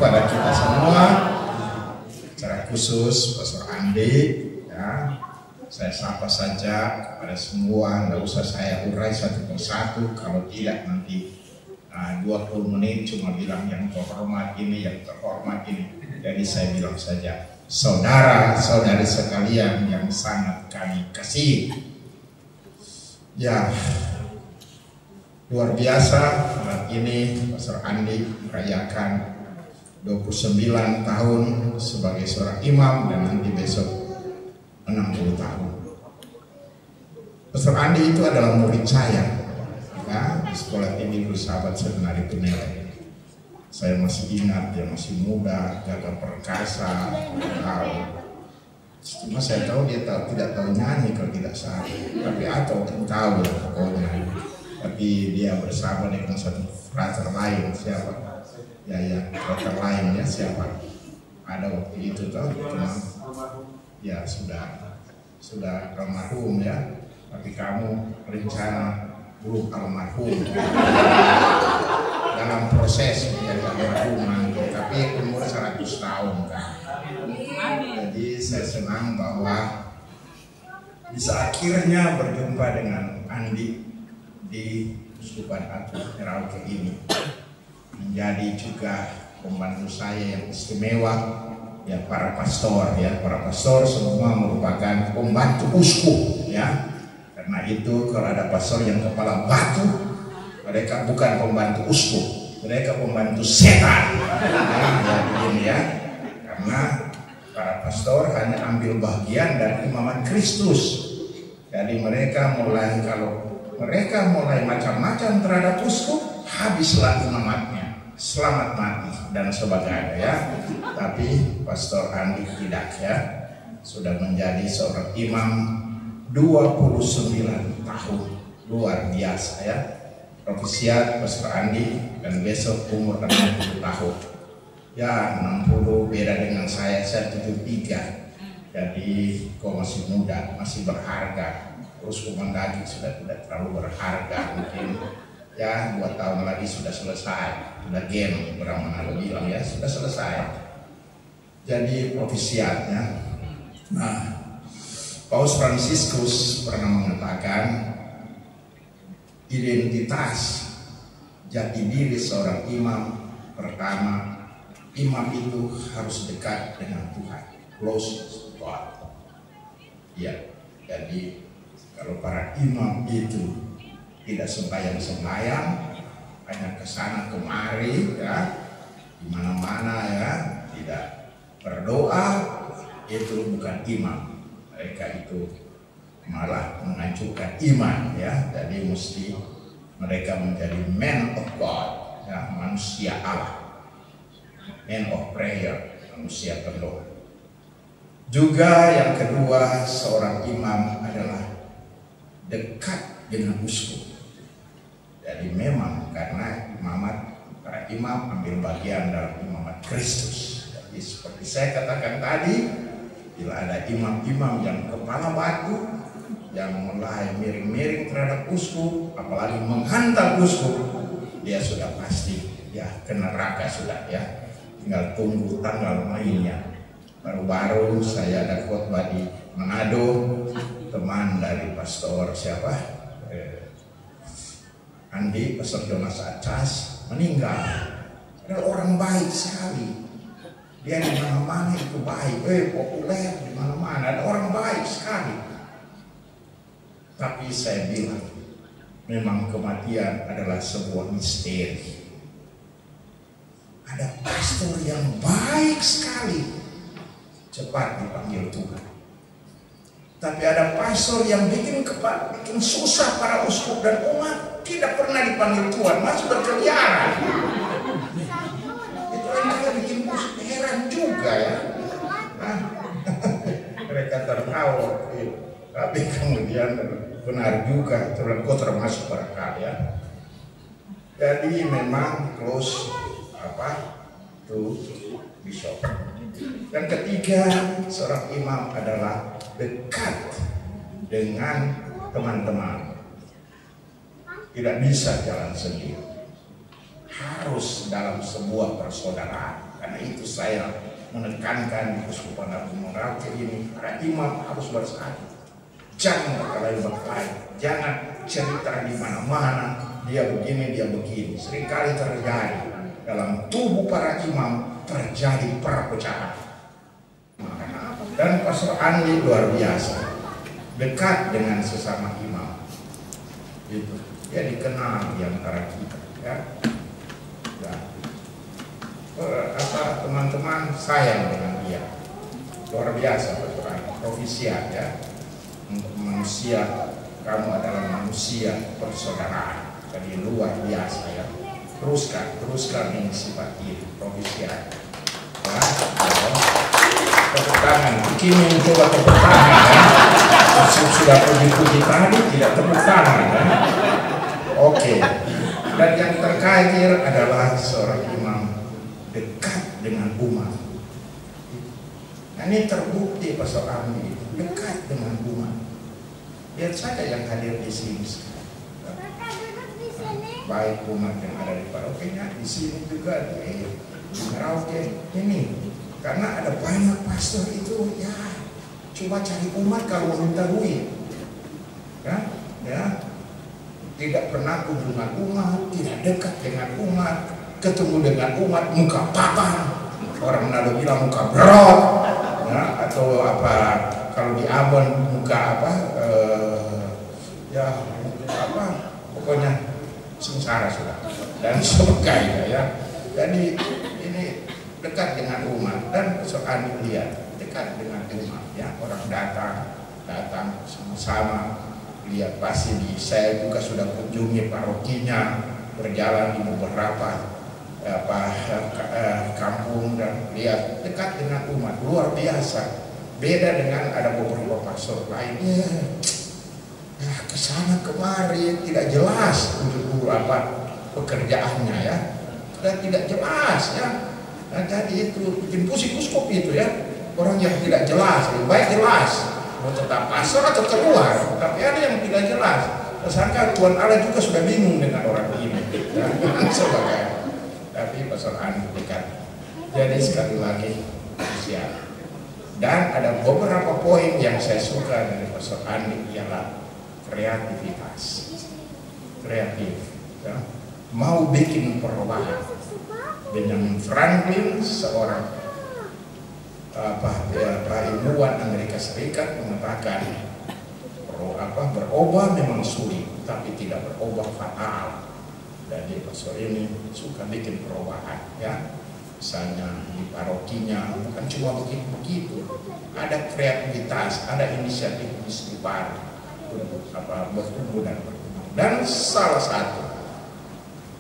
kepada kita semua, secara khusus Pastor Andi, ya. Saya sapa saja kepada semua, nggak usah saya urai satu persatu, kalau tidak nanti 20 menit cuma bilang yang terhormat ini, yang terhormat ini. Jadi saya bilang saja, saudara-saudari sekalian yang sangat kami kasihi. Ya, luar biasa hari ini Pastor Andi merayakan 29 tahun sebagai seorang imam dan nanti besok 60 tahun. Pastor Andi itu adalah murid saya, ya, di sekolah tinggi Sahabat Seminari Penele. Saya masih ingat dia masih muda, gagah perkasa, tahu. Cuma saya tahu dia tidak tahu nyanyi kalau tidak salah, tapi atau tahu pokoknya. Tapi dia bersama dengan satu frater lain, siapa? Ya, frater lainnya siapa? Ada waktu itu tahu, cuma ya sudah almarhum ya. Tapi kamu rencana belum almarhum dalam proses menjadi almarhum nanti, tapi umur 100 tahun kan. Jadi saya senang bahwa bisa akhirnya berjumpa dengan Andi di Uskupan Agung Merauke ini, menjadi juga pembantu saya yang istimewa. Ya, para pastor semua merupakan pembantu uskup ya. Karena itu kalau ada pastor yang kepala batu, mereka bukan pembantu uskup, mereka pembantu setan. Ya, begini ya. Karena para pastor hanya ambil bagian dari imamat Kristus. Jadi kalau mereka mulai macam-macam terhadap uskup, habislah imamatnya, selamat mati dan sebagainya ya. Tapi Pastor Andi tidak ya, sudah menjadi seorang imam 29 tahun, luar biasa ya. Profesiat Pastor Andi, dan besok umur 60 tahun. Ya 60 beda dengan saya 73. Jadi kok masih muda, masih berharga. Terus Kemendagri sudah tidak terlalu berharga mungkin. Ya 2 tahun lagi sudah selesai, sudah game, orang mana bilang ya, sudah selesai. Jadi profesiatnya. Nah, Paus Fransiskus pernah mengatakan identitas jati diri seorang imam, pertama, imam itu harus dekat dengan Tuhan, close to God. Ya, jadi kalau para imam itu tidak sembahyang-sembahyang, hanya kesana kemari ya, di mana-mana ya, tidak berdoa, itu bukan imam. Mereka itu malah menghancurkan iman ya. Jadi mesti mereka menjadi man of God ya, manusia Allah, man of prayer, manusia berdoa. Juga yang kedua, seorang imam adalah dekat dengan uskup. Jadi memang karena para imam ambil bagian dalam imamat Kristus. Jadi seperti saya katakan tadi, bila ada imam-imam yang kepala batu, yang mulai miring-miring terhadap uskup, apalagi menghantam uskup, dia sudah pasti ya ke neraka sudah ya. Tinggal tunggu tanggal mainnya. Baru-baru saya ada khotbah di Manado, teman dari Pastor siapa? Andi, Pastor Jonas Acas meninggal. Adalah orang baik sekali. Dia di mana-mana itu baik, populer di mana-mana, ada orang baik sekali. Tapi saya bilang, memang kematian adalah sebuah misteri. Ada pastor yang baik sekali, cepat dipanggil Tuhan. Tapi ada pastor yang bikin susah para uskup dan umat, tidak pernah dipanggil Tuhan, masih berkeliaran. Itu yang bikin heran juga ya. Mereka tertawa, tapi kemudian benar juga, termasuk barangkali ya. Jadi memang close to bishop. Dan ketiga, seorang imam adalah dekat dengan teman-teman. Tidak bisa jalan sendiri, harus dalam sebuah persaudaraan. Karena itu saya menekankan di Keuskupan Agung Merauke ini, para imam harus bersatu. Jangan berkelahi, jangan cerita di mana-mana dia begini, dia begini. Seringkali terjadi dalam tubuh para imam terjadi perpecahan. Dan Pastor Andi luar biasa, dekat dengan sesama imam. Itu dia dikenal di antara kita, ya. Teman-teman sayang dengan dia, luar biasa Pastor Andi, profisiat ya. Untuk manusia, kamu adalah manusia persaudaraan, jadi luar biasa ya. Teruskan ini sifat ini, profisiat. Ya, tepuk tangan, Kimi mencoba tepuk tangan ya. Sudah puji-puji tadi, tidak tepuk tangan ya. Oke. Dan yang terakhir adalah seorang imam dekat dengan umat. Nah, ini terbukti Pastor Andi dekat dengan umat. Lihat saja yang hadir di sini. Baik umat yang ada di parokinya, di sini juga di Merauke ini. Karena ada banyak pastor itu ya cuma cari umat kalau minta duit. Ya. Tidak pernah hubungan umat, tidak dekat dengan umat, ketemu dengan umat muka papan. Orang Manado bilang muka berot, ya, atau apa kalau di Ambon muka apa, pokoknya sengsara sudah dan sebagainya ya. Jadi ini dekat dengan umat dan soal lihat dekat dengan umat ya. Orang datang sama-sama lihat pasti saya juga sudah kunjungi parokinya, berjalan di beberapa kampung dan lihat dekat dengan umat luar biasa. Beda dengan ada beberapa pastor lainnya kesana kemari tidak jelas untuk pekerjaannya ya, dan tidak jelas ya. Nah, jadi itu bikin pusing uskup itu ya, orang yang tidak jelas. Lebih baik jelas mau tetap pastor atau keluar, tapi ada yang tidak jelas. Tersangka Tuhan Allah juga sudah bingung dengan orang ini ya, sebagainya. Tapi Pastor Andi dekat. Jadi sekali lagi siap. Dan ada beberapa poin yang saya suka dari Pastor Andi ialah kreativitas, kreatif, ya. Mau bikin perubahan. Benjamin Franklin seorang ilmuwan Amerika Serikat mengatakan berubah memang sulit, tapi tidak berubah fatal. Jadi pastor ini suka bikin perubahan, ya. Misalnya di parokinya bukan cuma begitu, ada kreativitas, ada inisiatif istighfar untuk bertumbuh dan berkembang. Dan salah satu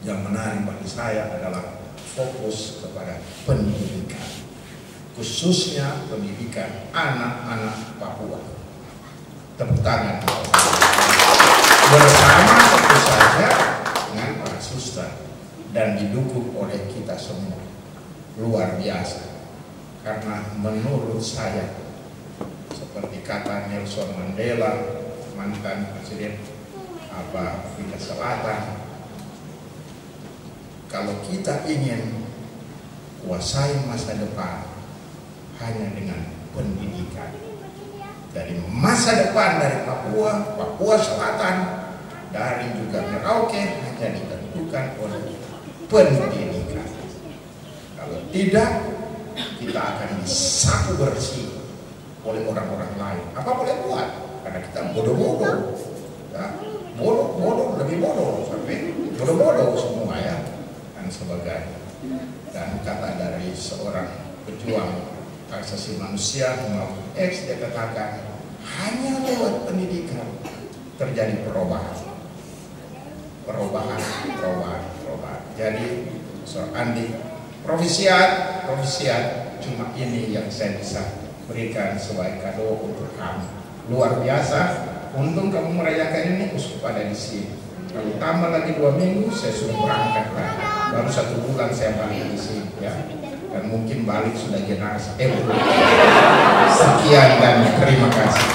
yang menarik bagi saya adalah fokus kepada pendidikan, khususnya pendidikan anak-anak Papua. Tepuk tangan bersama tentu saja dengan para suster dan didukung oleh kita semua. Luar biasa, karena menurut saya seperti kata Nelson Mandela, mantan presiden Afrika Selatan, kalau kita ingin kuasai masa depan hanya dengan pendidikan, dari masa depan dari Papua Selatan, dari juga Merauke hanya ditentukan oleh pendidikan. Kalau tidak, kita akan disapu bersih oleh orang-orang lain. Apa boleh buat? Karena kita bodoh-bodoh, ya? Bodoh, lebih bodoh, sampai bodoh-bodoh semua ya, dan sebagainya. Dan kata dari seorang pejuang hak asasi manusia maupun dia katakan hanya lewat pendidikan terjadi perubahan. Jadi Pastor Andi Profisiat cuma ini yang saya bisa berikan sebagai kado untuk kamu. Luar biasa. Untung kamu merayakan ini, uskup ada di sini. Kalau tambah lagi 2 minggu, saya sudah berangkat lagi. Baru 1 bulan saya balik di sini, ya. Dan mungkin balik sudah jenazah. Sekian dan terima kasih.